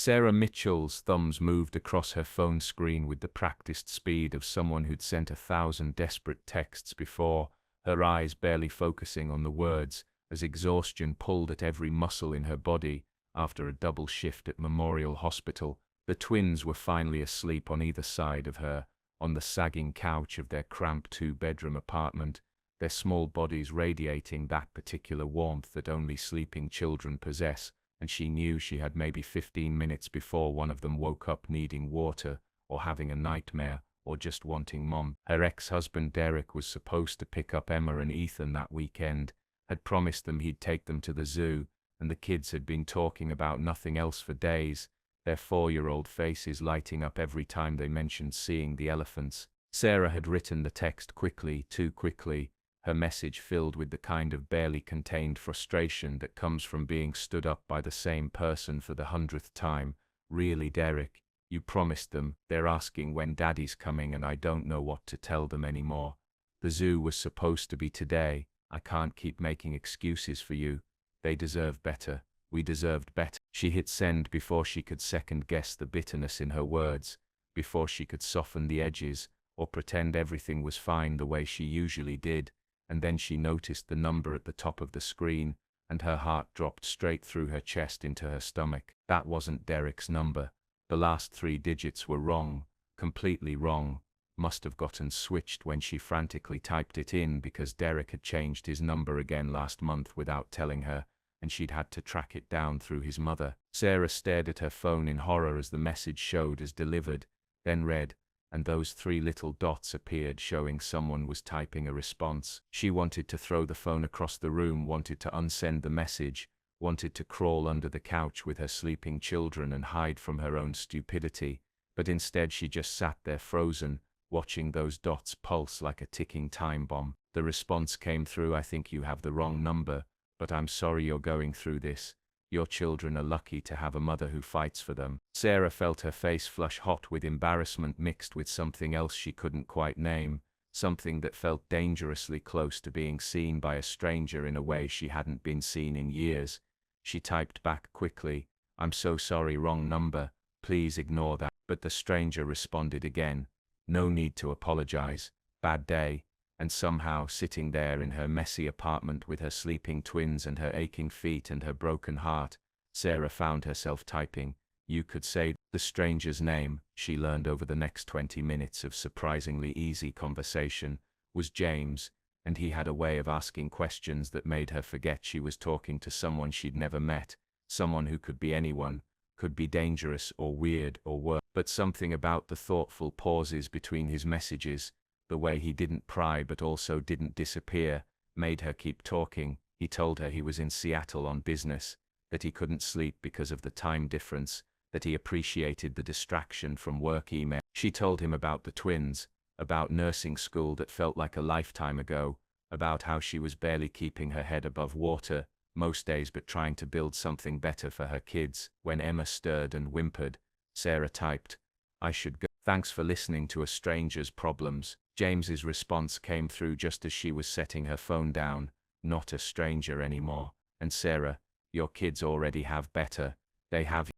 Sarah Mitchell's thumbs moved across her phone screen with the practiced speed of someone who'd sent 1,000 desperate texts before, her eyes barely focusing on the words, as exhaustion pulled at every muscle in her body. After a double shift at Memorial Hospital, the twins were finally asleep on either side of her, on the sagging couch of their cramped two-bedroom apartment, their small bodies radiating that particular warmth that only sleeping children possess, and she knew she had maybe 15 minutes before one of them woke up needing water, or having a nightmare, or just wanting mom. Her ex-husband Derek was supposed to pick up Emma and Ethan that weekend, had promised them he'd take them to the zoo, and the kids had been talking about nothing else for days, their 4-year-old faces lighting up every time they mentioned seeing the elephants. Sarah had written the text quickly, too quickly, her message filled with the kind of barely contained frustration that comes from being stood up by the same person for the 100th time. Really, Derek, you promised them, they're asking when Daddy's coming and I don't know what to tell them anymore. The zoo was supposed to be today, I can't keep making excuses for you. They deserve better. We deserved better. She hit send before she could second-guess the bitterness in her words, before she could soften the edges, or pretend everything was fine the way she usually did, and then she noticed the number at the top of the screen, and her heart dropped straight through her chest into her stomach. That wasn't Derek's number. The last 3 digits were wrong, completely wrong. Must have gotten switched when she frantically typed it in because Derek had changed his number again last month without telling her, and she'd had to track it down through his mother. Sarah stared at her phone in horror as the message showed as delivered, then read, and those 3 little dots appeared showing someone was typing a response. She wanted to throw the phone across the room, wanted to unsend the message, wanted to crawl under the couch with her sleeping children and hide from her own stupidity, but instead she just sat there frozen, watching those dots pulse like a ticking time bomb. The response came through, I think you have the wrong number, but I'm sorry you're going through this. Your children are lucky to have a mother who fights for them. Sarah felt her face flush hot with embarrassment mixed with something else she couldn't quite name, something that felt dangerously close to being seen by a stranger in a way she hadn't been seen in years. She typed back quickly, I'm so sorry, wrong number, please ignore that. But the stranger responded again, no need to apologize, bad day. And somehow, sitting there in her messy apartment with her sleeping twins and her aching feet and her broken heart, Sarah found herself typing, you could say, the stranger's name, she learned over the next 20 minutes of surprisingly easy conversation, was James, and he had a way of asking questions that made her forget she was talking to someone she'd never met, someone who could be anyone, could be dangerous or weird or worse. But something about the thoughtful pauses between his messages, the way he didn't pry but also didn't disappear, made her keep talking. He told her he was in Seattle on business, that he couldn't sleep because of the time difference, that he appreciated the distraction from work email. She told him about the twins, about nursing school that felt like a lifetime ago, about how she was barely keeping her head above water, most days, but trying to build something better for her kids. When Emma stirred and whimpered, Sarah typed, I should go. Thanks for listening to a stranger's problems. James's response came through just as she was setting her phone down, not a stranger anymore. And Sarah, your kids already have better. They have.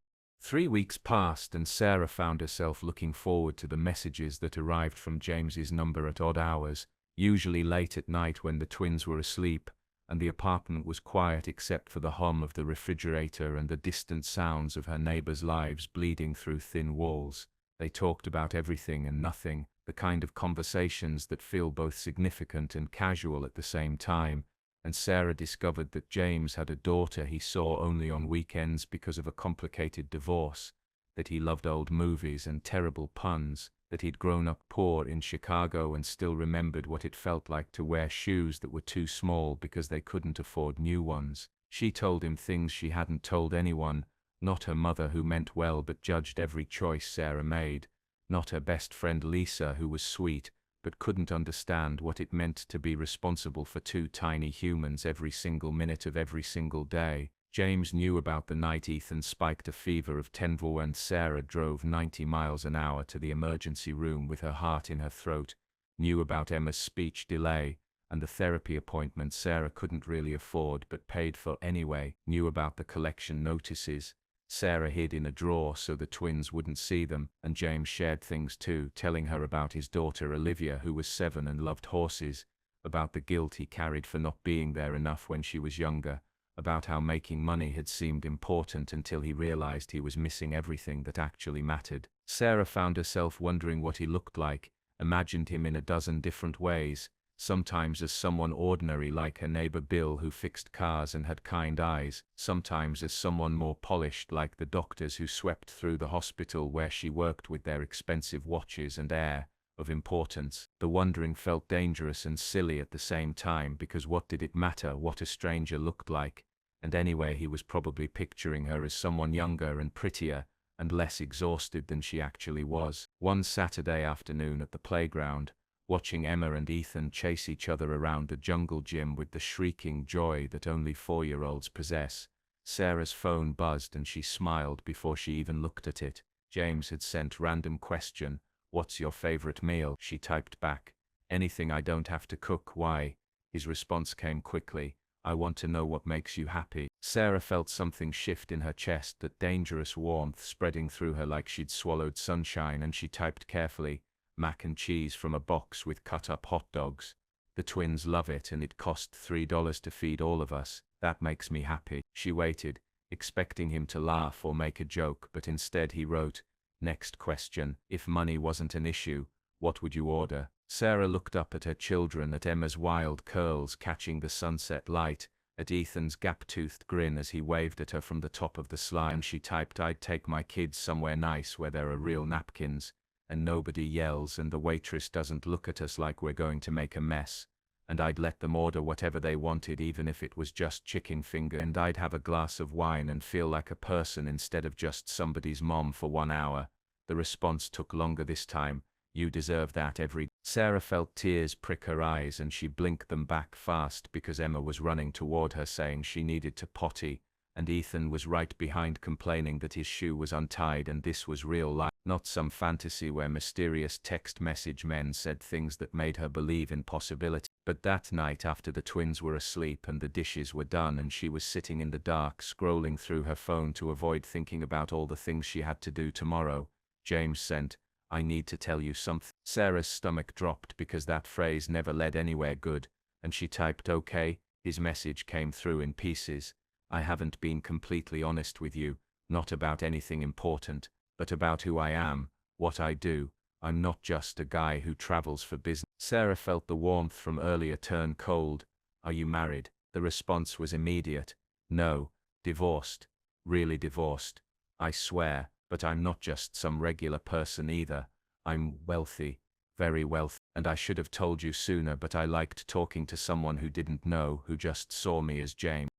3 weeks passed and Sarah found herself looking forward to the messages that arrived from James's number at odd hours, usually late at night when the twins were asleep, and the apartment was quiet except for the hum of the refrigerator and the distant sounds of her neighbors' lives bleeding through thin walls. They talked about everything and nothing, the kind of conversations that feel both significant and casual at the same time, and Sarah discovered that James had a daughter he saw only on weekends because of a complicated divorce, that he loved old movies and terrible puns, that he'd grown up poor in Chicago and still remembered what it felt like to wear shoes that were too small because they couldn't afford new ones. She told him things she hadn't told anyone, not her mother who meant well but judged every choice Sarah made, not her best friend Lisa who was sweet but couldn't understand what it meant to be responsible for 2 tiny humans every single minute of every single day. James knew about the night Ethan spiked a fever of 10 and Sarah drove 90 miles an hour to the emergency room with her heart in her throat, knew about Emma's speech delay, and the therapy appointment Sarah couldn't really afford but paid for anyway, knew about the collection notices, Sarah hid in a drawer so the twins wouldn't see them, and James shared things too, telling her about his daughter Olivia, who was 7 and loved horses, about the guilt he carried for not being there enough when she was younger, about how making money had seemed important until he realized he was missing everything that actually mattered. Sarah found herself wondering what he looked like, imagined him in a dozen different ways, sometimes as someone ordinary like her neighbor Bill who fixed cars and had kind eyes, sometimes as someone more polished like the doctors who swept through the hospital where she worked with their expensive watches and air of importance. The wondering felt dangerous and silly at the same time, because what did it matter what a stranger looked like? And anyway, he was probably picturing her as someone younger and prettier and less exhausted than she actually was. One Saturday afternoon at the playground, watching Emma and Ethan chase each other around the jungle gym with the shrieking joy that only 4-year-olds possess, Sarah's phone buzzed and she smiled before she even looked at it. James had sent random question, "What's your favorite meal?" She typed back, "Anything I don't have to cook." "Why?" His response came quickly, "I want to know what makes you happy." Sarah felt something shift in her chest, that dangerous warmth spreading through her like she'd swallowed sunshine, and she typed carefully, "Mac and cheese from a box with cut-up hot dogs. The twins love it and it cost $3 to feed all of us. That makes me happy." She waited, expecting him to laugh or make a joke, but instead he wrote, "Next question, if money wasn't an issue, what would you order?" Sarah looked up at her children, at Emma's wild curls catching the sunset light, at Ethan's gap-toothed grin as he waved at her from the top of the slide, and she typed, "I'd take my kids somewhere nice where there are real napkins, and nobody yells and the waitress doesn't look at us like we're going to make a mess, and I'd let them order whatever they wanted even if it was just chicken finger, and I'd have a glass of wine and feel like a person instead of just somebody's mom for 1 hour." The response took longer this time, "You deserve that every..." Sarah felt tears prick her eyes and she blinked them back fast because Emma was running toward her saying she needed to potty, and Ethan was right behind complaining that his shoe was untied, and this was real life, not some fantasy where mysterious text message men said things that made her believe in possibility. But that night, after the twins were asleep and the dishes were done and she was sitting in the dark scrolling through her phone to avoid thinking about all the things she had to do tomorrow, James sent, "I need to tell you something." Sarah's stomach dropped because that phrase never led anywhere good, and she typed, "Okay." His message came through in pieces. "I haven't been completely honest with you, not about anything important, but about who I am, what I do. I'm not just a guy who travels for business." Sarah felt the warmth from earlier turn cold. "Are you married?" The response was immediate. "No, divorced. Really divorced. I swear, but I'm not just some regular person either. I'm wealthy, very wealthy. And I should have told you sooner, but I liked talking to someone who didn't know, who just saw me as James."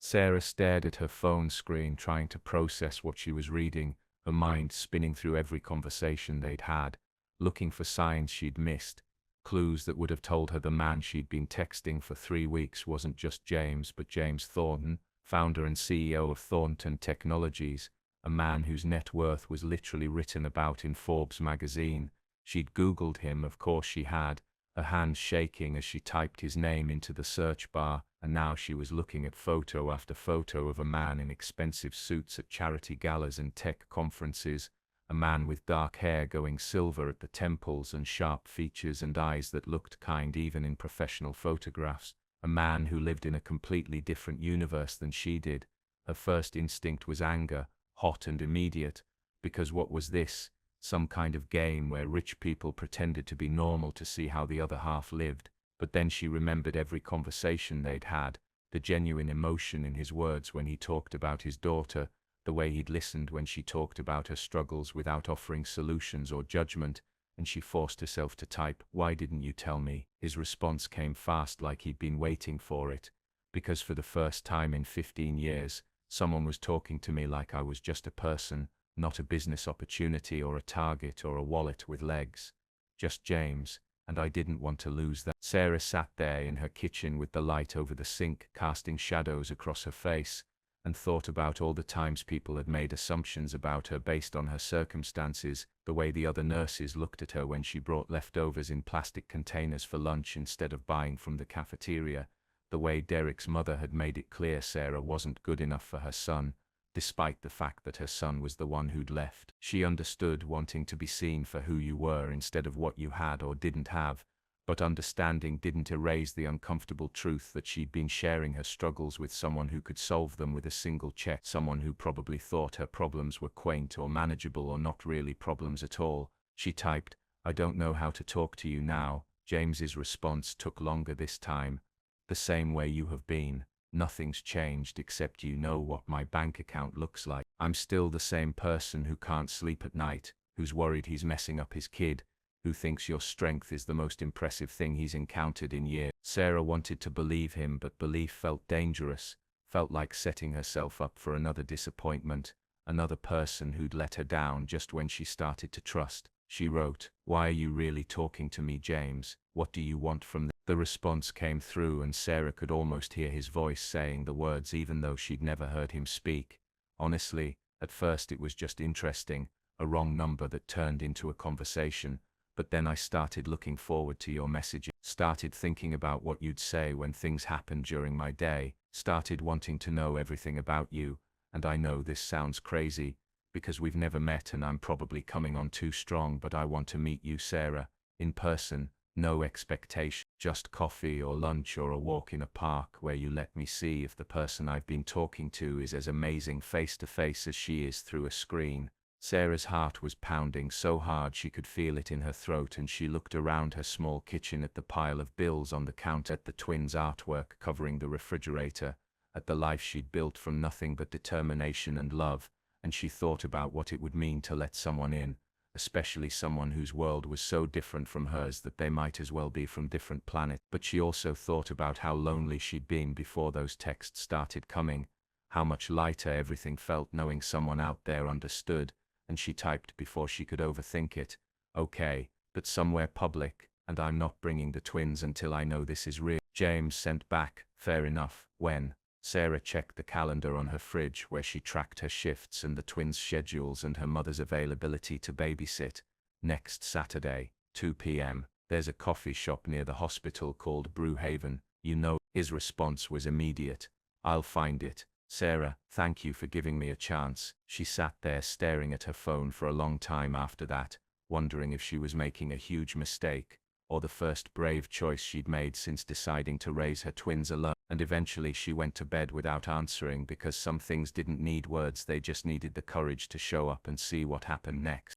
Sarah stared at her phone screen, trying to process what she was reading, her mind spinning through every conversation they'd had, looking for signs she'd missed, clues that would have told her the man she'd been texting for 3 weeks wasn't just James, but James Thornton, founder and CEO of Thornton Technologies, a man whose net worth was literally written about in Forbes magazine. She'd Googled him, of course she had, her hands shaking as she typed his name into the search bar, and now she was looking at photo after photo of a man in expensive suits at charity galas and tech conferences, a man with dark hair going silver at the temples and sharp features and eyes that looked kind even in professional photographs, a man who lived in a completely different universe than she did. Her first instinct was anger, hot and immediate, because what was this? Some kind of game where rich people pretended to be normal to see how the other half lived. But then she remembered every conversation they'd had, the genuine emotion in his words when he talked about his daughter, the way he'd listened when she talked about her struggles without offering solutions or judgment, and she forced herself to type, "Why didn't you tell me?" His response came fast, like he'd been waiting for it, because for the first time in 15 years, someone was talking to me like I was just a person, not a business opportunity or a target or a wallet with legs. Just James, and I didn't want to lose that. Sarah sat there in her kitchen with the light over the sink casting shadows across her face, and thought about all the times people had made assumptions about her based on her circumstances, the way the other nurses looked at her when she brought leftovers in plastic containers for lunch instead of buying from the cafeteria, the way Derek's mother had made it clear Sarah wasn't good enough for her son, despite the fact that her son was the one who'd left. She understood wanting to be seen for who you were instead of what you had or didn't have, but understanding didn't erase the uncomfortable truth that she'd been sharing her struggles with someone who could solve them with a single check, someone who probably thought her problems were quaint or manageable or not really problems at all. She typed, "I don't know how to talk to you now." James's response took longer this time. "The same way you have been. Nothing's changed except you know what my bank account looks like. I'm still the same person who can't sleep at night, who's worried he's messing up his kid, who thinks your strength is the most impressive thing he's encountered in years." Sarah wanted to believe him, but belief felt dangerous, felt like setting herself up for another disappointment, another person who'd let her down just when she started to trust. She wrote, "Why are you really talking to me, James? What do you want from me?" The response came through and Sarah could almost hear his voice saying the words even though she'd never heard him speak. "Honestly, at first it was just interesting, a wrong number that turned into a conversation. But then I started looking forward to your messages, started thinking about what you'd say when things happened during my day, started wanting to know everything about you, and I know this sounds crazy, because we've never met and I'm probably coming on too strong, but I want to meet you, Sarah, in person, no expectation, just coffee or lunch or a walk in a park where you let me see if the person I've been talking to is as amazing face-to-face as she is through a screen." Sarah's heart was pounding so hard she could feel it in her throat, and she looked around her small kitchen at the pile of bills on the counter, at the twins' artwork covering the refrigerator, at the life she'd built from nothing but determination and love, and she thought about what it would mean to let someone in, especially someone whose world was so different from hers that they might as well be from different planets. But she also thought about how lonely she'd been before those texts started coming, how much lighter everything felt knowing someone out there understood. And she typed before she could overthink it, "Okay, but somewhere public, and I'm not bringing the twins until I know this is real." James sent back, "Fair enough, when?" Sarah checked the calendar on her fridge where she tracked her shifts and the twins' schedules and her mother's availability to babysit. "Next Saturday, 2 p.m., there's a coffee shop near the hospital called Brewhaven, you know." His response was immediate, "I'll find it." "Sarah, thank you for giving me a chance." She sat there staring at her phone for a long time after that, wondering if she was making a huge mistake, or the first brave choice she'd made since deciding to raise her twins alone. And eventually she went to bed without answering, because some things didn't need words, they just needed the courage to show up and see what happened next.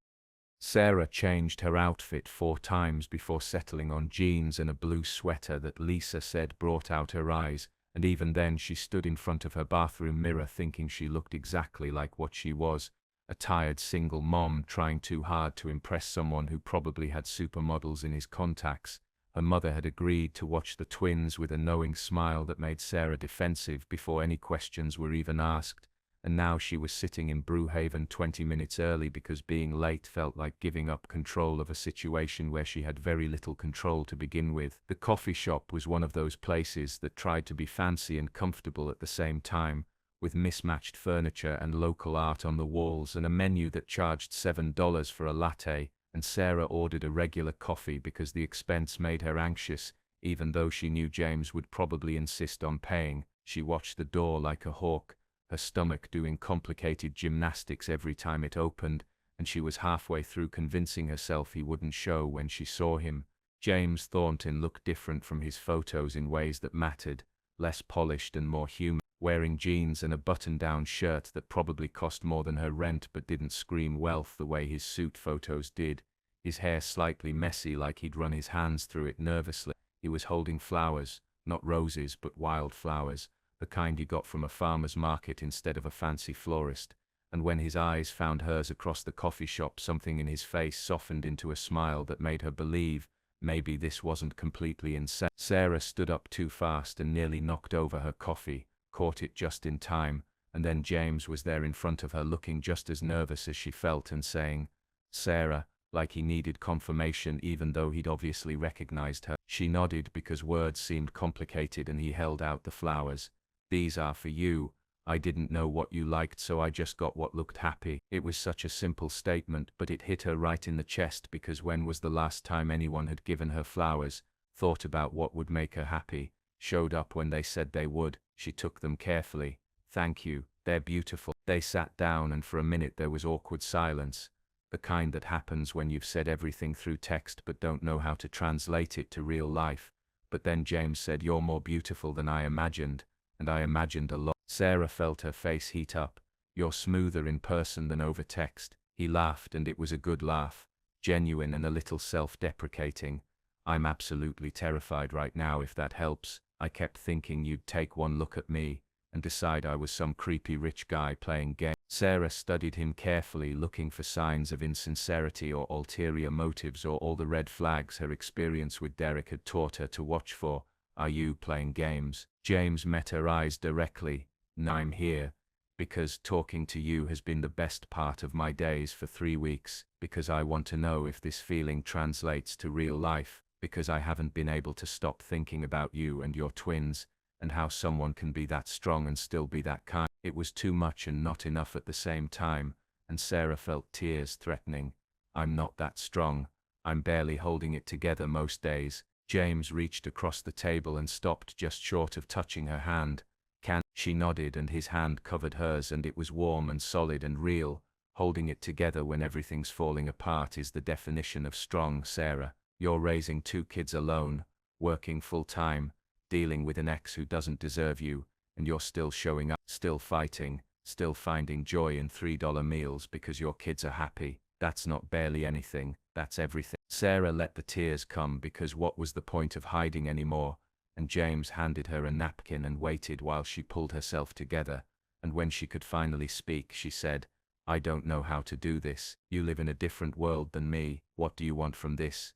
Sarah changed her outfit 4 times before settling on jeans and a blue sweater that Lisa said brought out her eyes. And even then she stood in front of her bathroom mirror thinking she looked exactly like what she was, a tired single mom trying too hard to impress someone who probably had supermodels in his contacts. Her mother had agreed to watch the twins with a knowing smile that made Sarah defensive before any questions were even asked, and now she was sitting in Brewhaven 20 minutes early because being late felt like giving up control of a situation where she had very little control to begin with. The coffee shop was one of those places that tried to be fancy and comfortable at the same time, with mismatched furniture and local art on the walls and a menu that charged $7 for a latte, and Sarah ordered a regular coffee because the expense made her anxious, even though she knew James would probably insist on paying. She watched the door like a hawk, her stomach doing complicated gymnastics every time it opened, and she was halfway through convincing herself he wouldn't show when she saw him. James Thornton looked different from his photos in ways that mattered, less polished and more human, wearing jeans and a button-down shirt that probably cost more than her rent but didn't scream wealth the way his suit photos did, his hair slightly messy like he'd run his hands through it nervously. He was holding flowers, not roses but wildflowers, the kind you got from a farmer's market instead of a fancy florist, and when his eyes found hers across the coffee shop, something in his face softened into a smile that made her believe maybe this wasn't completely insane. Sarah stood up too fast and nearly knocked over her coffee, caught it just in time, and then James was there in front of her looking just as nervous as she felt and saying, "Sarah," like he needed confirmation even though he'd obviously recognized her. She nodded because words seemed complicated and he held out the flowers. "These are for you. I didn't know what you liked, so I just got what looked happy." It was such a simple statement, but it hit her right in the chest because when was the last time anyone had given her flowers, thought about what would make her happy, showed up when they said they would? She took them carefully. "Thank you," They're beautiful. They sat down and for a minute there was awkward silence, the kind that happens when you've said everything through text but don't know how to translate it to real life. But then James said, "You're more beautiful than I imagined, and I imagined a lot." Sarah felt her face heat up. "You're smoother in person than over text." He laughed, and it was a good laugh, genuine and a little self-deprecating. "I'm absolutely terrified right now, if that helps. I kept thinking you'd take one look at me and decide I was some creepy rich guy playing games." Sarah studied him carefully, looking for signs of insincerity or ulterior motives or all the red flags her experience with Derek had taught her to watch for. "Are you playing games?" James met her eyes directly. "No, I'm here because talking to you has been the best part of my days for 3 weeks, because I want to know if this feeling translates to real life, because I haven't been able to stop thinking about you and your twins, and how someone can be that strong and still be that kind." It was too much and not enough at the same time, and Sarah felt tears threatening. "I'm not that strong. I'm barely holding it together most days." James reached across the table and stopped just short of touching her hand. "Can?" She nodded, and his hand covered hers, and it was warm and solid and real. Holding it together when everything's falling apart is the definition of strong, Sarah. You're raising 2 kids alone, working full-time, dealing with an ex who doesn't deserve you, and you're still showing up, still fighting, still finding joy in $3 meals because your kids are happy. That's not barely anything, that's everything. Sarah let the tears come because what was the point of hiding anymore? And James handed her a napkin and waited while she pulled herself together, and when she could finally speak, she said, "I don't know how to do this. You live in a different world than me. What do you want from this?"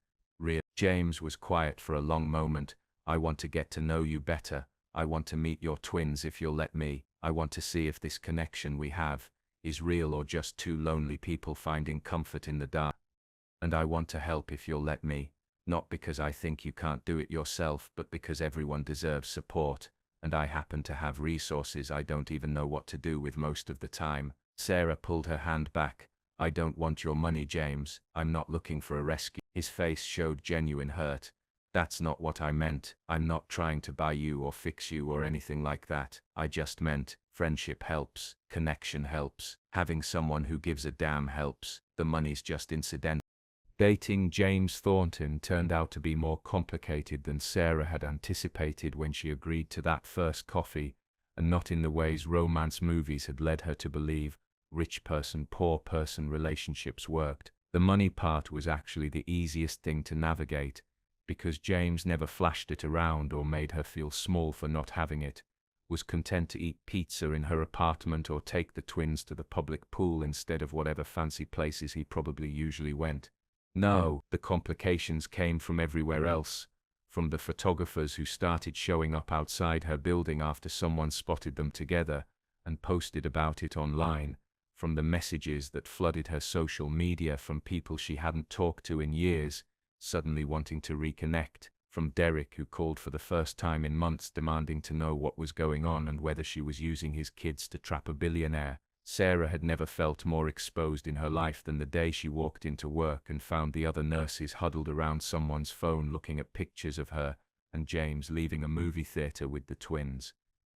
James was quiet for a long moment. "I want to get to know you better. I want to meet your twins if you'll let me. I want to see if this connection we have is real or just 2 lonely people finding comfort in the dark. And I want to help if you'll let me. Not because I think you can't do it yourself, but because everyone deserves support, and I happen to have resources I don't even know what to do with most of the time." Sarah pulled her hand back. "I don't want your money, James. I'm not looking for a rescue." His face showed genuine hurt. "That's not what I meant. I'm not trying to buy you or fix you or anything like that. I just meant, friendship helps, connection helps, having someone who gives a damn helps. The money's just incidental." Dating James Thornton turned out to be more complicated than Sarah had anticipated when she agreed to that first coffee, and not in the ways romance movies had led her to believe rich person, poor person relationships worked. The money part was actually the easiest thing to navigate, because James never flashed it around or made her feel small for not having it, was content to eat pizza in her apartment or take the twins to the public pool instead of whatever fancy places he probably usually went. No, the complications came from everywhere else, from the photographers who started showing up outside her building after someone spotted them together and posted about it online, from the messages that flooded her social media from people she hadn't talked to in years, suddenly wanting to reconnect, from Derek who called for the first time in months demanding to know what was going on and whether she was using his kids to trap a billionaire. Sarah had never felt more exposed in her life than the day she walked into work and found the other nurses huddled around someone's phone looking at pictures of her and James leaving a movie theater with the twins,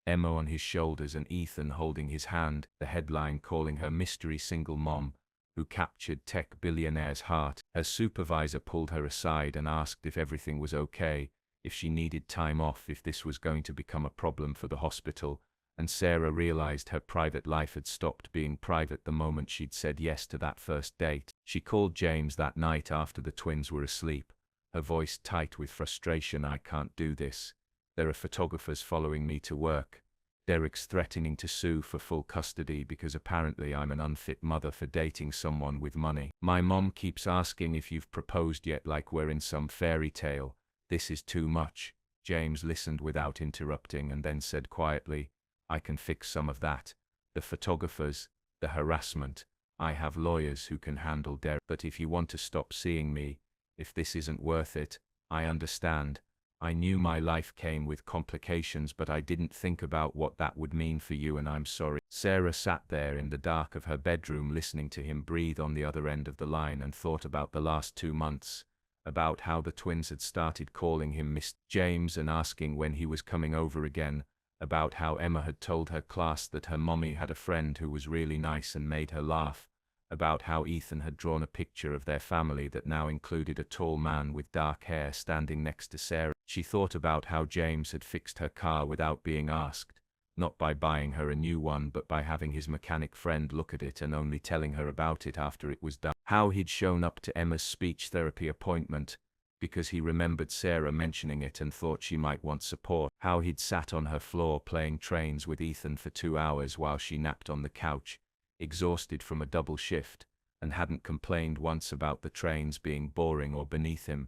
Emma on his shoulders and Ethan holding his hand, the headline calling her mystery single mom who captured tech billionaire's heart. Her supervisor pulled her aside and asked if everything was okay, if she needed time off, if this was going to become a problem for the hospital, and Sarah realized her private life had stopped being private the moment she'd said yes to that first date. She called James that night after the twins were asleep, her voice tight with frustration. "I can't do this. There are photographers following me to work. Derek's threatening to sue for full custody because apparently I'm an unfit mother for dating someone with money. My mom keeps asking if you've proposed yet, like we're in some fairy tale. This is too much." James listened without interrupting and then said quietly, "I can fix some of that. The photographers, the harassment. I have lawyers who can handle Derek. But if you want to stop seeing me, if this isn't worth it, I understand. I knew my life came with complications, but I didn't think about what that would mean for you, and I'm sorry." Sarah sat there in the dark of her bedroom listening to him breathe on the other end of the line and thought about the last 2 months, about how the twins had started calling him Mr. James and asking when he was coming over again, about how Emma had told her class that her mommy had a friend who was really nice and made her laugh, about how Ethan had drawn a picture of their family that now included a tall man with dark hair standing next to Sarah. She thought about how James had fixed her car without being asked, not by buying her a new one but by having his mechanic friend look at it and only telling her about it after it was done. How he'd shown up to Emma's speech therapy appointment because he remembered Sarah mentioning it and thought she might want support. How he'd sat on her floor playing trains with Ethan for 2 hours while she napped on the couch, exhausted from a double shift, and hadn't complained once about the trains being boring or beneath him.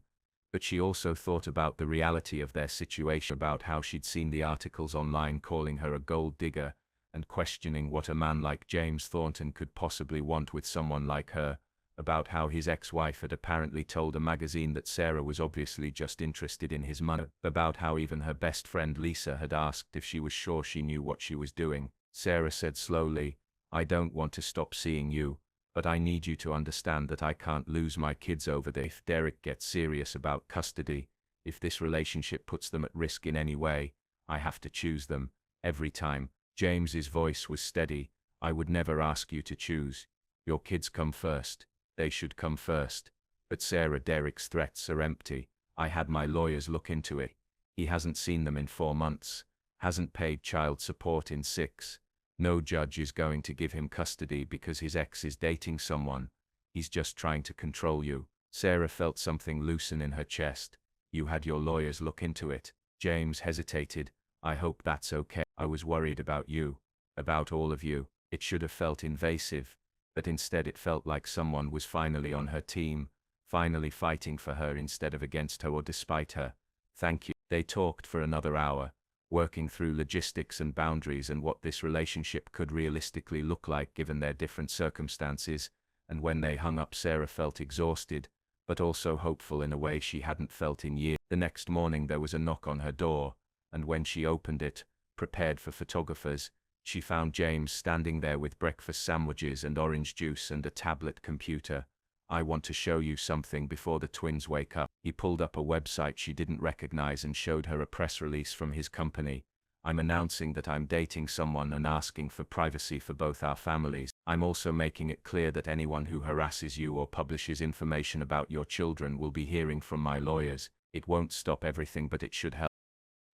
But she also thought about the reality of their situation, about how she'd seen the articles online calling her a gold digger, and questioning what a man like James Thornton could possibly want with someone like her, about how his ex-wife had apparently told a magazine that Sarah was obviously just interested in his money, about how even her best friend Lisa had asked if she was sure she knew what she was doing. Sarah said slowly, "I don't want to stop seeing you, but I need you to understand that I can't lose my kids over this. If Derek gets serious about custody, if this relationship puts them at risk in any way, I have to choose them, every time." James's voice was steady. "I would never ask you to choose. Your kids come first. They should come first." "But Sarah, Derek's threats are empty. I had my lawyers look into it. He hasn't seen them in 4 months. Hasn't paid child support in 6. No judge is going to give him custody because his ex is dating someone. He's just trying to control you." Sarah felt something loosen in her chest. "You had your lawyers look into it." James hesitated. "I hope that's okay. I was worried about you. About all of you." It should have felt invasive, but instead it felt like someone was finally on her team, finally fighting for her instead of against her or despite her. "Thank you." They talked for another hour, working through logistics and boundaries and what this relationship could realistically look like given their different circumstances, and when they hung up Sarah felt exhausted, but also hopeful in a way she hadn't felt in years. The next morning there was a knock on her door, and when she opened it, prepared for photographers, she found James standing there with breakfast sandwiches and orange juice and a tablet computer. "I want to show you something before the twins wake up." He pulled up a website she didn't recognize and showed her a press release from his company. "I'm announcing that I'm dating someone and asking for privacy for both our families. I'm also making it clear that anyone who harasses you or publishes information about your children will be hearing from my lawyers. It won't stop everything, but it should help."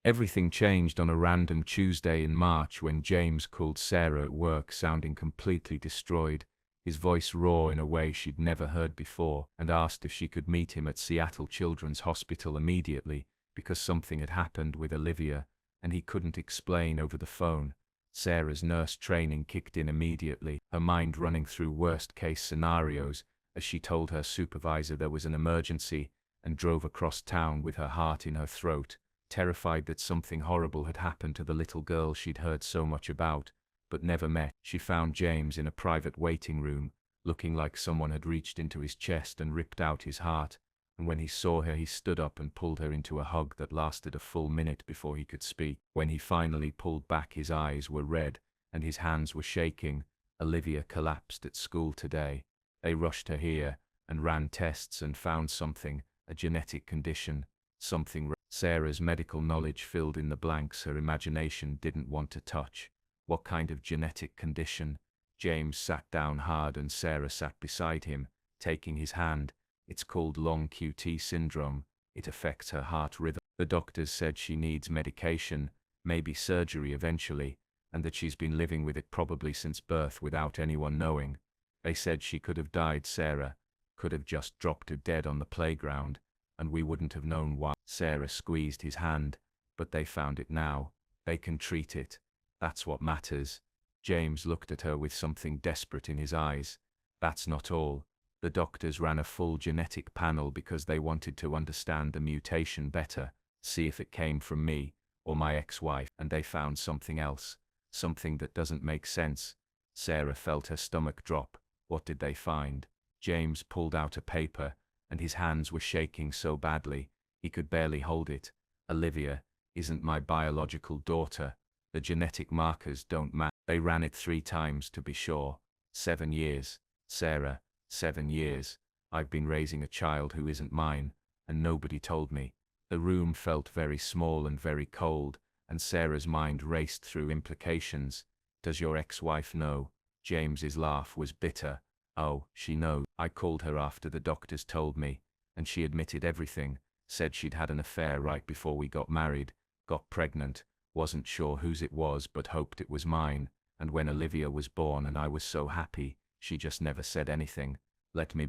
Everything changed on a random Tuesday in March when James called Sarah at work sounding completely destroyed, his voice raw in a way she'd never heard before, and asked if she could meet him at Seattle Children's Hospital immediately, because something had happened with Olivia, and he couldn't explain over the phone. Sarah's nurse training kicked in immediately, her mind running through worst-case scenarios, as she told her supervisor there was an emergency, and drove across town with her heart in her throat, terrified that something horrible had happened to the little girl she'd heard so much about, but never met. She found James in a private waiting room, looking like someone had reached into his chest and ripped out his heart, and when he saw her he stood up and pulled her into a hug that lasted a full minute before he could speak. When he finally pulled back, his eyes were red, and his hands were shaking. "Olivia collapsed at school today. They rushed her here, and ran tests and found something, a genetic condition, something." Sarah's medical knowledge filled in the blanks her imagination didn't want to touch. What kind of genetic condition? James sat down hard and Sarah sat beside him, taking his hand. "It's called long QT syndrome. It affects her heart rhythm. The doctors said she needs medication, maybe surgery eventually, and that she's been living with it probably since birth without anyone knowing. They said she could have died, Sarah, could have just dropped her dead on the playground, and we wouldn't have known why." Sarah squeezed his hand. "But they found it now. They can treat it. That's what matters." James looked at her with something desperate in his eyes. "That's not all. The doctors ran a full genetic panel because they wanted to understand the mutation better, see if it came from me, or my ex-wife, and they found something else, something that doesn't make sense." Sarah felt her stomach drop. "What did they find?" James pulled out a paper, and his hands were shaking so badly, he could barely hold it. "Olivia isn't my biological daughter. The genetic markers don't match. They ran it 3 times to be sure. 7 years. Sarah, 7 years. I've been raising a child who isn't mine, and nobody told me." The room felt very small and very cold, and Sarah's mind raced through implications. Does your ex-wife know? James's laugh was bitter. Oh, she knows. I called her after the doctors told me, and she admitted everything, said she'd had an affair right before we got married, got pregnant, wasn't sure whose it was but hoped it was mine, and when Olivia was born and I was so happy, she just never said anything. Let me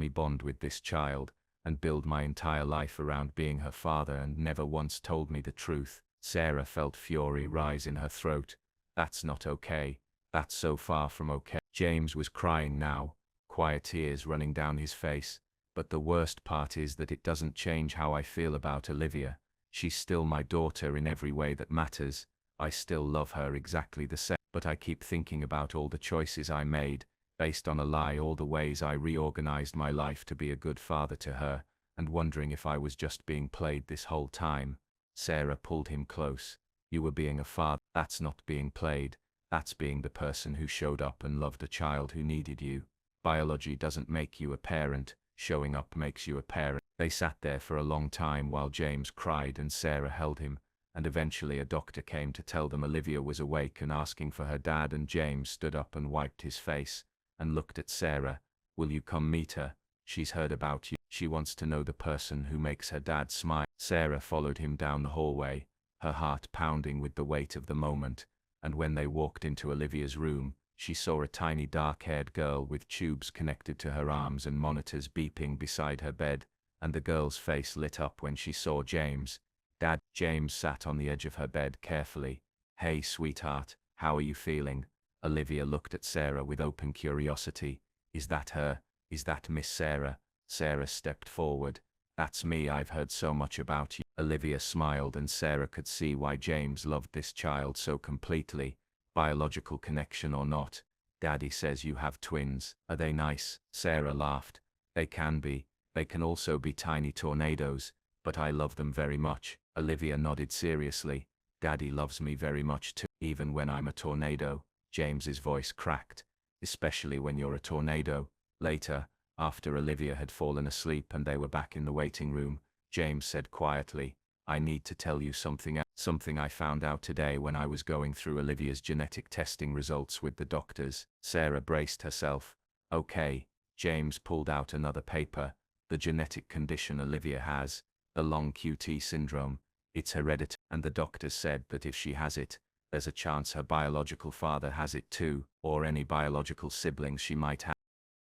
bond with this child, and build my entire life around being her father, and never once told me the truth. Sarah felt fury rise in her throat. That's not okay. That's so far from okay. James was crying now, quiet tears running down his face. But the worst part is that it doesn't change how I feel about Olivia. She's still my daughter in every way that matters. I still love her exactly the same. But I keep thinking about all the choices I made, based on a lie, all the ways I reorganized my life to be a good father to her, and wondering if I was just being played this whole time. Sarah pulled him close. You were being a father. That's not being played. That's being the person who showed up and loved a child who needed you. Biology doesn't make you a parent. Showing up makes you a parent. They sat there for a long time while James cried and Sarah held him, and eventually a doctor came to tell them Olivia was awake and asking for her dad, and James stood up and wiped his face, and looked at Sarah. Will you come meet her? She's heard about you. She wants to know the person who makes her dad smile. Sarah followed him down the hallway, her heart pounding with the weight of the moment, and when they walked into Olivia's room, she saw a tiny dark-haired girl with tubes connected to her arms and monitors beeping beside her bed, and the girl's face lit up when she saw James. Dad. James sat on the edge of her bed carefully. Hey sweetheart, how are you feeling? Olivia looked at Sarah with open curiosity. Is that her? Is that Miss Sarah? Sarah stepped forward. That's me. I've heard so much about you. Olivia smiled, and Sarah could see why James loved this child so completely. Biological connection or not, Daddy says you have twins. Are they nice? Sarah laughed. They can be. They can also be tiny tornadoes, but I love them very much. Olivia nodded seriously. Daddy loves me very much too, even when I'm a tornado. James's voice cracked. Especially when you're a tornado. Later, after Olivia had fallen asleep and they were back in the waiting room, James said quietly, I need to tell you something I found out today when I was going through Olivia's genetic testing results with the doctors. Sarah braced herself. Okay. James pulled out another paper. The genetic condition Olivia has, the long QT syndrome, it's hereditary, and the doctors said that if she has it, there's a chance her biological father has it too, or any biological siblings she might have.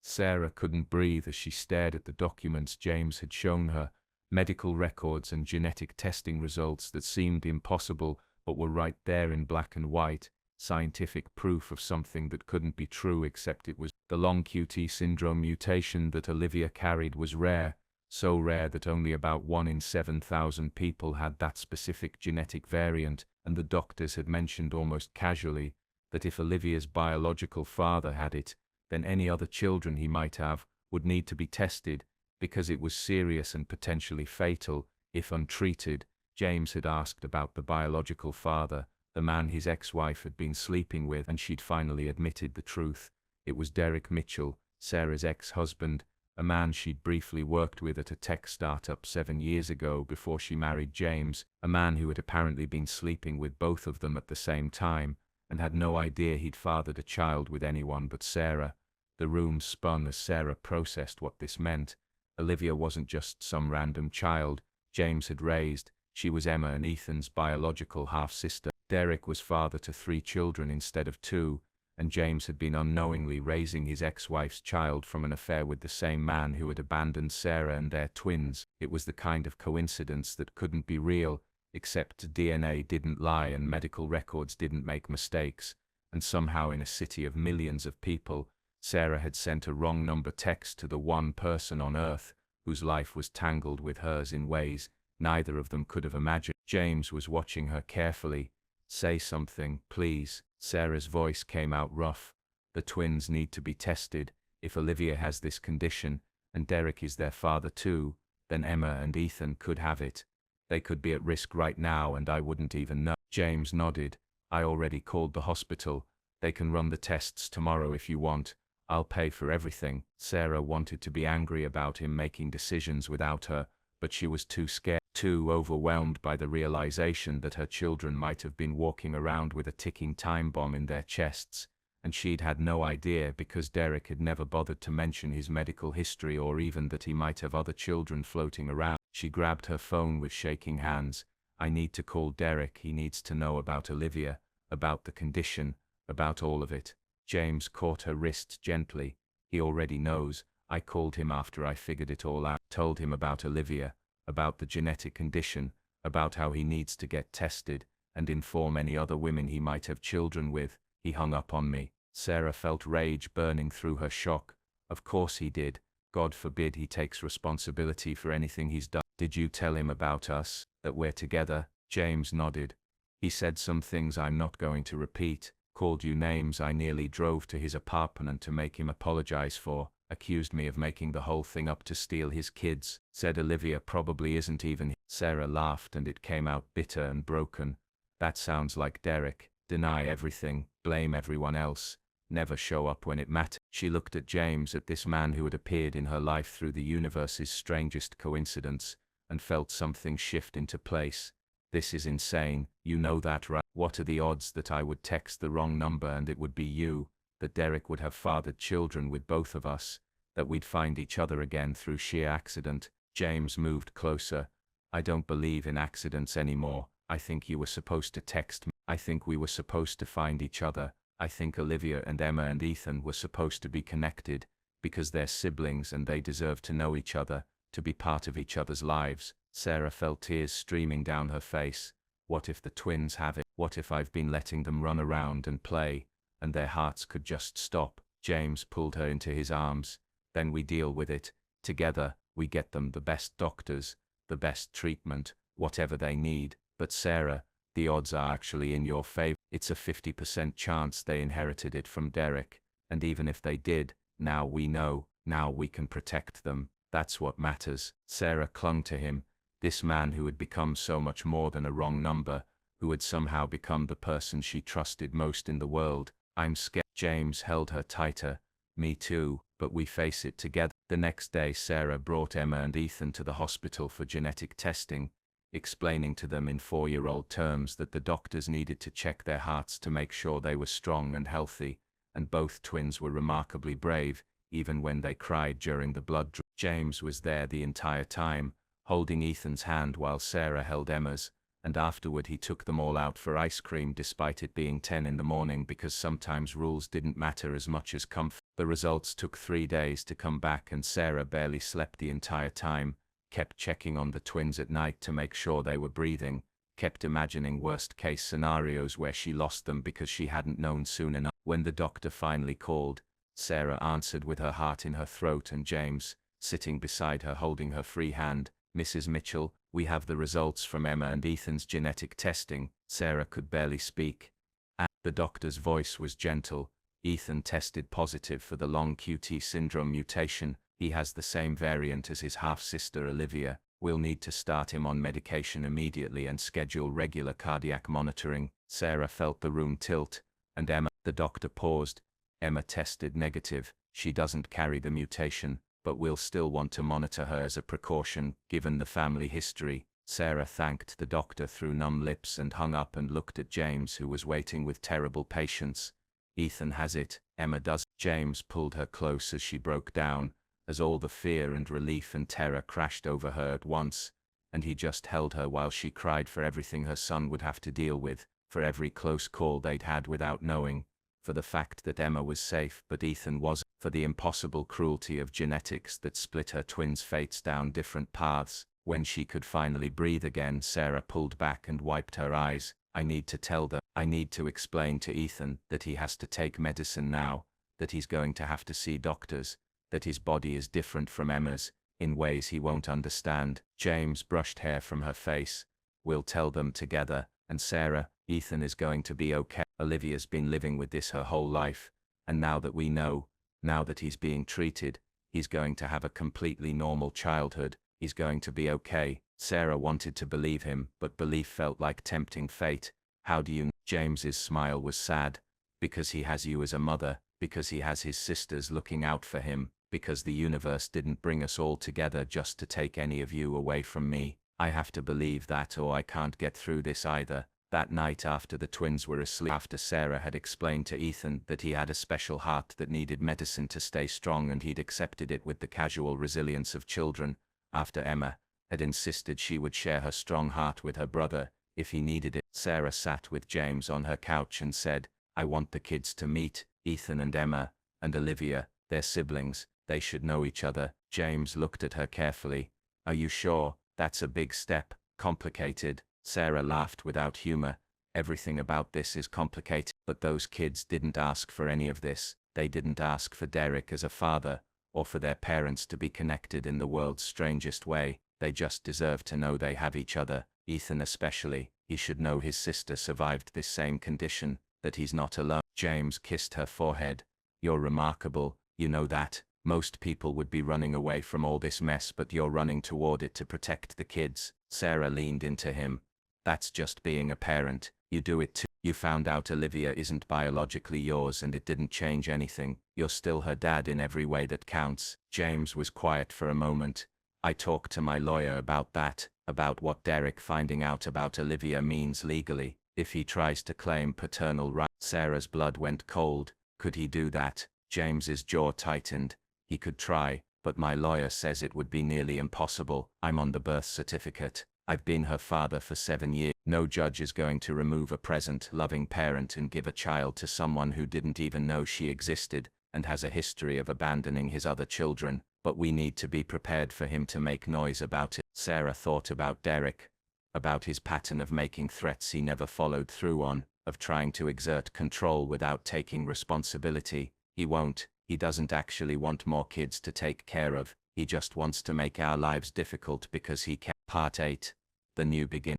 Sarah couldn't breathe as she stared at the documents James had shown her, medical records and genetic testing results that seemed impossible but were right there in black and white, scientific proof of something that couldn't be true except it was. The long QT syndrome mutation that Olivia carried was rare, so rare that only about 1 in 7,000 people had that specific genetic variant, and the doctors had mentioned almost casually that if Olivia's biological father had it, then any other children he might have would need to be tested, because it was serious and potentially fatal if untreated. James had asked about the biological father, the man his ex-wife had been sleeping with, and she'd finally admitted the truth. It was Derek Mitchell, Sarah's ex-husband, a man she'd briefly worked with at a tech startup 7 years ago before she married James, a man who had apparently been sleeping with both of them at the same time, and had no idea he'd fathered a child with anyone but Sarah. The room spun as Sarah processed what this meant. Olivia wasn't just some random child James had raised. She was Emma and Ethan's biological half-sister. Derek was father to 3 children instead of 2, and James had been unknowingly raising his ex-wife's child from an affair with the same man who had abandoned Sarah and their twins. It was the kind of coincidence that couldn't be real, except DNA didn't lie and medical records didn't make mistakes, and somehow in a city of millions of people, Sarah had sent a wrong number text to the one person on Earth whose life was tangled with hers in ways neither of them could have imagined. James was watching her carefully. Say something, please. Sarah's voice came out rough. The twins need to be tested. If Olivia has this condition, and Derek is their father too, then Emma and Ethan could have it. They could be at risk right now and I wouldn't even know. James nodded. I already called the hospital. They can run the tests tomorrow if you want. I'll pay for everything. Sarah wanted to be angry about him making decisions without her, but she was too scared. too overwhelmed by the realization that her children might have been walking around with a ticking time bomb in their chests, and she'd had no idea because Derek had never bothered to mention his medical history or even that he might have other children floating around. She grabbed her phone with shaking hands. I need to call Derek. He needs to know about Olivia, about the condition, about all of it. James caught her wrist gently. He already knows. I called him after I figured it all out. Told him about Olivia, about the genetic condition, about how he needs to get tested, and inform any other women he might have children with. He hung up on me. Sarah felt rage burning through her shock. Of course he did. God forbid he takes responsibility for anything he's done. Did you tell him about us, that we're together? James nodded. He said some things I'm not going to repeat, called you names I nearly drove to his apartment to make him apologize for, accused me of making the whole thing up to steal his kids, said Olivia probably isn't even. Sarah laughed and it came out bitter and broken. That sounds like Derek. Deny everything, blame everyone else, never show up when it mattered. She looked at James, at this man who had appeared in her life through the universe's strangest coincidence, and felt something shift into place. This is insane, you know that, right? What are the odds that I would text the wrong number and it would be you, that Derek would have fathered children with both of us, that we'd find each other again through sheer accident? James moved closer. I don't believe in accidents anymore. I think you were supposed to text me. I think we were supposed to find each other. I think Olivia and Emma and Ethan were supposed to be connected, because they're siblings and they deserve to know each other, to be part of each other's lives. Sarah felt tears streaming down her face. What if the twins have it? What if I've been letting them run around and play, and their hearts could just stop? James pulled her into his arms. Then we deal with it. Together, we get them the best doctors, the best treatment, whatever they need. But Sarah, the odds are actually in your favor. It's a 50% chance they inherited it from Derek, and even if they did, now we know, now we can protect them. That's what matters. Sarah clung to him, this man who had become so much more than a wrong number, who had somehow become the person she trusted most in the world. I'm scared. James held her tighter. Me too, but we face it together. The next day Sarah brought Emma and Ethan to the hospital for genetic testing, explaining to them in 4-year-old terms that the doctors needed to check their hearts to make sure they were strong and healthy, and both twins were remarkably brave, even when they cried during the blood draw. James was there the entire time, holding Ethan's hand while Sarah held Emma's, and afterward he took them all out for ice cream despite it being 10 in the morning, because sometimes rules didn't matter as much as comfort. The results took 3 days to come back and Sarah barely slept the entire time, kept checking on the twins at night to make sure they were breathing, kept imagining worst-case scenarios where she lost them because she hadn't known soon enough. When the doctor finally called, Sarah answered with her heart in her throat and James, sitting beside her holding her free hand. Mrs. Mitchell, we have the results from Emma and Ethan's genetic testing. Sarah could barely speak. And the doctor's voice was gentle. Ethan tested positive for the long QT syndrome mutation. He has the same variant as his half-sister Olivia. We'll need to start him on medication immediately and schedule regular cardiac monitoring. Sarah felt the room tilt. And Emma, the doctor paused. Emma tested negative. She doesn't carry the mutation, but we'll still want to monitor her as a precaution, given the family history. Sarah thanked the doctor through numb lips and hung up and looked at James, who was waiting with terrible patience. Ethan has it, Emma does. James pulled her close as she broke down, as all the fear and relief and terror crashed over her at once, and he just held her while she cried for everything her son would have to deal with, for every close call they'd had without knowing, for the fact that Emma was safe but Ethan wasn't, for the impossible cruelty of genetics that split her twins' fates down different paths. When she could finally breathe again, Sarah pulled back and wiped her eyes. I need to tell them. I need to explain to Ethan that he has to take medicine now, that he's going to have to see doctors, that his body is different from Emma's, in ways he won't understand. James brushed hair from her face. We'll tell them together, and Sarah, Ethan is going to be okay. Olivia's been living with this her whole life, and now that we know, now that he's being treated, he's going to have a completely normal childhood. He's going to be okay. Sarah wanted to believe him, but belief felt like tempting fate. How do you know? James's smile was sad. Because he has you as a mother, because he has his sisters looking out for him, because the universe didn't bring us all together just to take any of you away from me. I have to believe that or I can't get through this either. That night after the twins were asleep, after Sarah had explained to Ethan that he had a special heart that needed medicine to stay strong and he'd accepted it with the casual resilience of children, after Emma had insisted she would share her strong heart with her brother if he needed it, Sarah sat with James on her couch and said, I want the kids to meet Ethan and Emma and Olivia, their siblings. They should know each other. James looked at her carefully. Are you sure? That's a big step. Complicated. Sarah laughed without humor. Everything about this is complicated. But those kids didn't ask for any of this. They didn't ask for Derek as a father, or for their parents to be connected in the world's strangest way. They just deserve to know they have each other. Ethan especially. He should know his sister survived this same condition, that he's not alone. James kissed her forehead. You're remarkable, you know that. Most people would be running away from all this mess, but you're running toward it to protect the kids. Sarah leaned into him. That's just being a parent. You do it too. You found out Olivia isn't biologically yours and it didn't change anything. You're still her dad in every way that counts. James was quiet for a moment. I talked to my lawyer about that, about what Derek finding out about Olivia means legally, if he tries to claim paternal rights. Sarah's blood went cold. Could he do that? James's jaw tightened. He could try, but my lawyer says it would be nearly impossible. I'm on the birth certificate. I've been her father for 7 years. No judge is going to remove a present, loving parent and give a child to someone who didn't even know she existed and has a history of abandoning his other children. But we need to be prepared for him to make noise about it. Sarah thought about Derek, about his pattern of making threats he never followed through on, of trying to exert control without taking responsibility. He won't. He doesn't actually want more kids to take care of. He just wants to make our lives difficult because he can. Part 8. The New Beginning.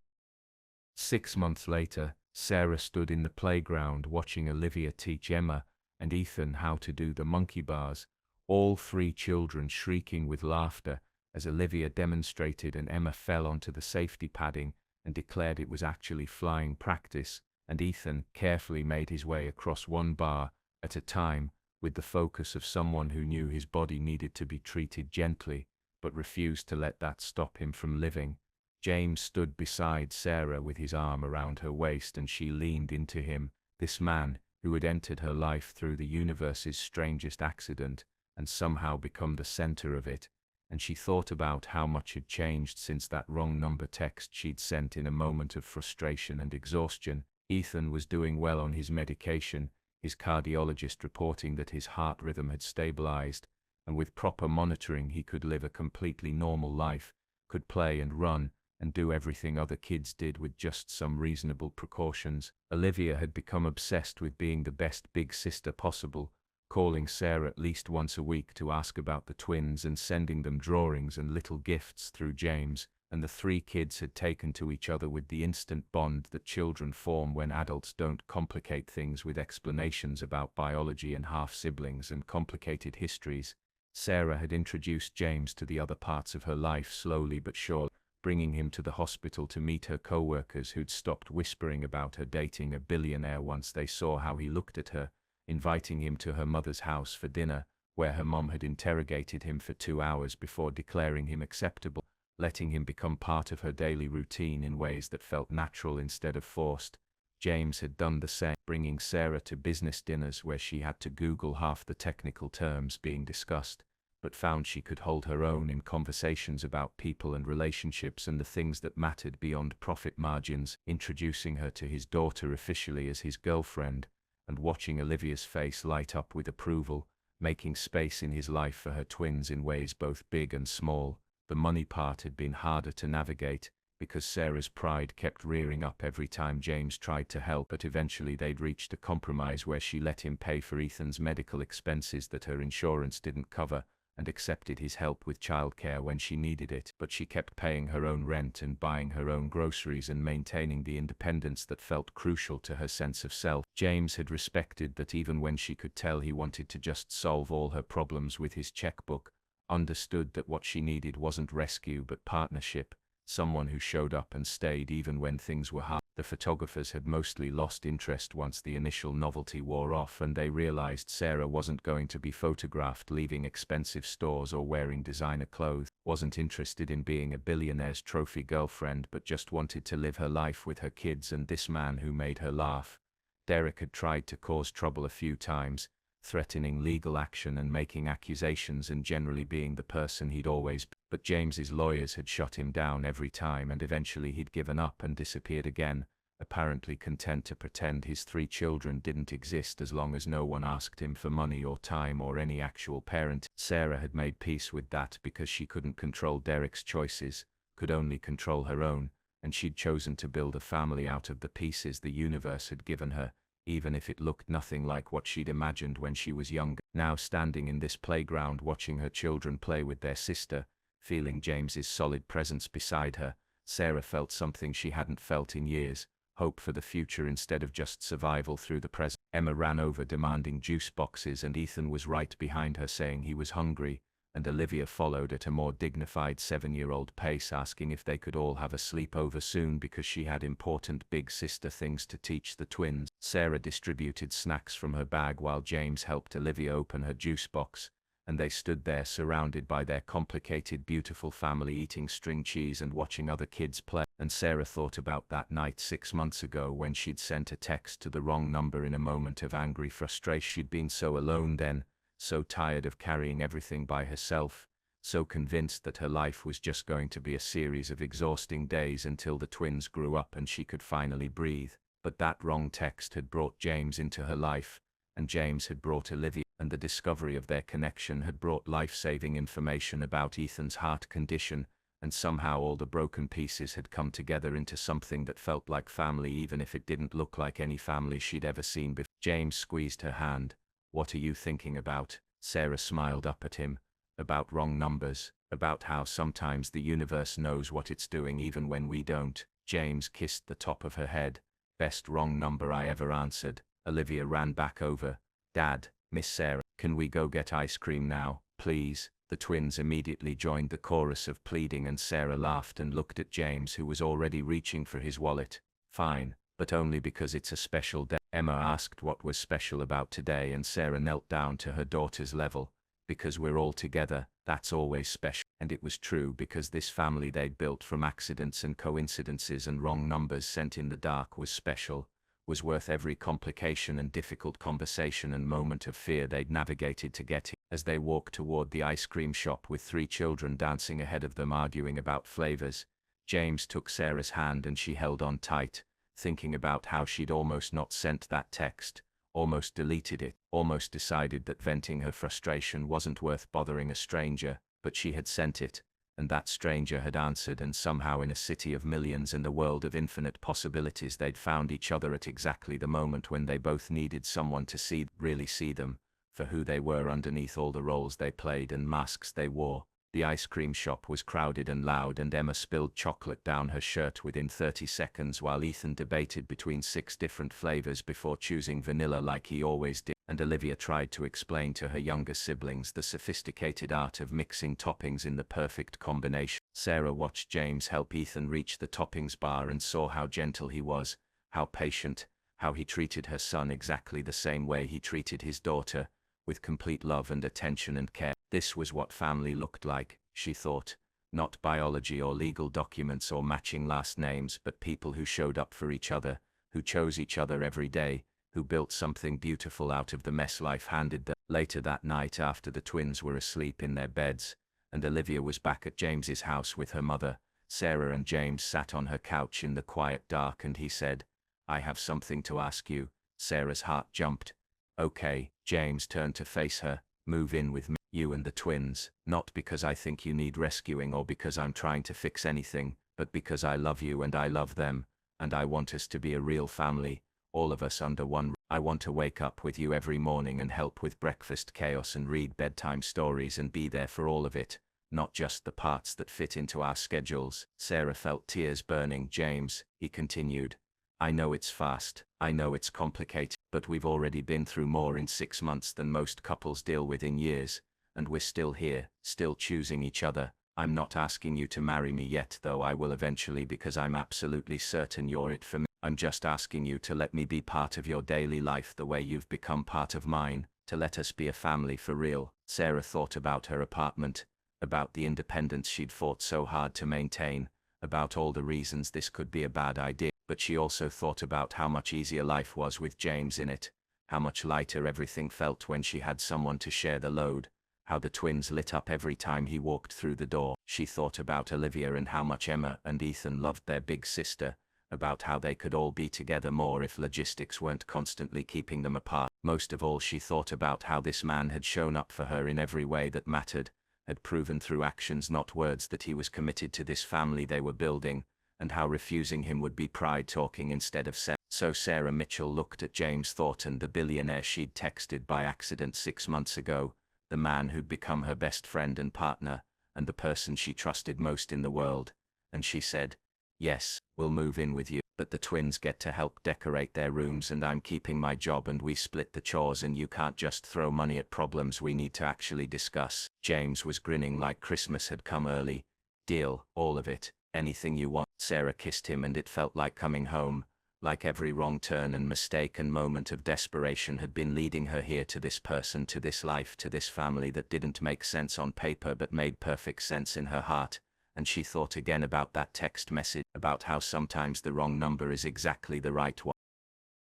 6 months later, Sarah stood in the playground watching Olivia teach Emma and Ethan how to do the monkey bars, all 3 children shrieking with laughter as Olivia demonstrated and Emma fell onto the safety padding and declared it was actually flying practice, and Ethan carefully made his way across one bar at a time, with the focus of someone who knew his body needed to be treated gently, but refused to let that stop him from living. James stood beside Sarah with his arm around her waist and she leaned into him, this man who had entered her life through the universe's strangest accident and somehow become the center of it, and she thought about how much had changed since that wrong number text she'd sent in a moment of frustration and exhaustion. Ethan was doing well on his medication, his cardiologist reporting that his heart rhythm had stabilized, and with proper monitoring he could live a completely normal life, could play and run, and do everything other kids did with just some reasonable precautions. Olivia had become obsessed with being the best big sister possible, calling Sarah at least once a week to ask about the twins and sending them drawings and little gifts through James, and the 3 kids had taken to each other with the instant bond that children form when adults don't complicate things with explanations about biology and half-siblings and complicated histories. Sarah had introduced James to the other parts of her life slowly but surely, bringing him to the hospital to meet her co-workers who'd stopped whispering about her dating a billionaire once they saw how he looked at her, inviting him to her mother's house for dinner, where her mom had interrogated him for 2 hours before declaring him acceptable, letting him become part of her daily routine in ways that felt natural instead of forced. James had done the same, bringing Sarah to business dinners where she had to Google half the technical terms being discussed, but found she could hold her own in conversations about people and relationships and the things that mattered beyond profit margins, introducing her to his daughter officially as his girlfriend, and watching Olivia's face light up with approval, making space in his life for her twins in ways both big and small. The money part had been harder to navigate, because Sarah's pride kept rearing up every time James tried to help, but eventually they'd reached a compromise where she let him pay for Ethan's medical expenses that her insurance didn't cover, and accepted his help with childcare when she needed it, but she kept paying her own rent and buying her own groceries and maintaining the independence that felt crucial to her sense of self. James had respected that even when she could tell he wanted to just solve all her problems with his checkbook, understood that what she needed wasn't rescue but partnership. someone who showed up and stayed even when things were hard. The photographers had mostly lost interest once the initial novelty wore off, and they realized Sarah wasn't going to be photographed leaving expensive stores or wearing designer clothes, wasn't interested in being a billionaire's trophy girlfriend, but just wanted to live her life with her kids and this man who made her laugh. Derek had tried to cause trouble a few times, threatening legal action and making accusations and generally being the person he'd always been. But James's lawyers had shut him down every time, and eventually he'd given up and disappeared again, apparently content to pretend his 3 children didn't exist as long as no one asked him for money or time or any actual parent. Sarah had made peace with that because she couldn't control Derek's choices, could only control her own, and she'd chosen to build a family out of the pieces the universe had given her, even if it looked nothing like what she'd imagined when she was younger. Now standing in this playground watching her children play with their sister, feeling James's solid presence beside her, Sarah felt something she hadn't felt in years, hope for the future instead of just survival through the present. Emma ran over demanding juice boxes, and Ethan was right behind her saying he was hungry, and Olivia followed at a more dignified 7-year-old pace, asking if they could all have a sleepover soon because she had important big sister things to teach the twins. Sarah distributed snacks from her bag while James helped Olivia open her juice box, and they stood there surrounded by their complicated, beautiful family eating string cheese and watching other kids play. And Sarah thought about that night 6 months ago when she'd sent a text to the wrong number in a moment of angry frustration. She'd been so alone then, so tired of carrying everything by herself, so convinced that her life was just going to be a series of exhausting days until the twins grew up and she could finally breathe. But that wrong text had brought James into her life, and James had brought Olivia, and the discovery of their connection had brought life-saving information about Ethan's heart condition, and somehow all the broken pieces had come together into something that felt like family, even if it didn't look like any family she'd ever seen before. James squeezed her hand. "What are you thinking about?" Sarah smiled up at him. "About wrong numbers, about how sometimes the universe knows what it's doing even when we don't." James kissed the top of her head. "Best wrong number I ever answered." Olivia ran back over. "Dad, Miss Sarah, can we go get ice cream now, please?" The twins immediately joined the chorus of pleading, and Sarah laughed and looked at James, who was already reaching for his wallet. "Fine, but only because it's a special day." Emma asked what was special about today, and Sarah knelt down to her daughter's level. "Because we're all together, that's always special." And it was true, because this family they'd built from accidents and coincidences and wrong numbers sent in the dark was special, was worth every complication and difficult conversation and moment of fear they'd navigated to get here. As they walked toward the ice cream shop with 3 children dancing ahead of them arguing about flavors, James took Sarah's hand and she held on tight, thinking about how she'd almost not sent that text, almost deleted it, almost decided that venting her frustration wasn't worth bothering a stranger, but she had sent it, and that stranger had answered, and somehow in a city of millions and a world of infinite possibilities they'd found each other at exactly the moment when they both needed someone to really see them, for who they were underneath all the roles they played and masks they wore. The ice cream shop was crowded and loud, and Emma spilled chocolate down her shirt within 30 seconds while Ethan debated between 6 different flavors before choosing vanilla like he always did, and Olivia tried to explain to her younger siblings the sophisticated art of mixing toppings in the perfect combination. Sarah watched James help Ethan reach the toppings bar and saw how gentle he was, how patient, how he treated her son exactly the same way he treated his daughter, with complete love and attention and care. This was what family looked like, she thought. Not biology or legal documents or matching last names, but people who showed up for each other, who chose each other every day, who built something beautiful out of the mess life handed them. Later that night, after the twins were asleep in their beds, and Olivia was back at James's house with her mother, Sarah and James sat on her couch in the quiet dark, and he said, "I have something to ask you." Sarah's heart jumped. "Okay." James turned to face her. "Move in with me, you and the twins, not because I think you need rescuing or because I'm trying to fix anything, but because I love you and I love them, and I want us to be a real family, all of us under one roof. I want to wake up with you every morning and help with breakfast chaos and read bedtime stories and be there for all of it, not just the parts that fit into our schedules." Sarah felt tears burning. "James," he continued, "I know it's fast, I know it's complicated, but we've already been through more in 6 months than most couples deal with in years, and we're still here, still choosing each other, I'm not asking you to marry me yet, though I will eventually, because I'm absolutely certain you're it for me. I'm just asking you to let me be part of your daily life the way you've become part of mine, to let us be a family for real. Sarah thought about her apartment, about the independence she'd fought so hard to maintain, about all the reasons this could be a bad idea, but she also thought about how much easier life was with James in it, how much lighter everything felt when she had someone to share the load, how the twins lit up every time he walked through the door. She thought about Olivia and how much Emma and Ethan loved their big sister, about how they could all be together more if logistics weren't constantly keeping them apart. Most of all, she thought about how this man had shown up for her in every way that mattered, had proven through actions not words that he was committed to this family they were building, and how refusing him would be pride talking instead of sex. So Sarah Mitchell looked at James Thornton, the billionaire she'd texted by accident 6 months ago, the man who'd become her best friend and partner, and the person she trusted most in the world, and she said, "Yes, we'll move in with you, but the twins get to help decorate their rooms and I'm keeping my job and we split the chores and you can't just throw money at problems we need to actually discuss." James was grinning like Christmas had come early. "Deal, all of it, anything you want." Sarah kissed him and it felt like coming home, like every wrong turn and mistake and moment of desperation had been leading her here, to this person, to this life, to this family that didn't make sense on paper but made perfect sense in her heart. And she thought again about that text message, about how sometimes the wrong number is exactly the right one.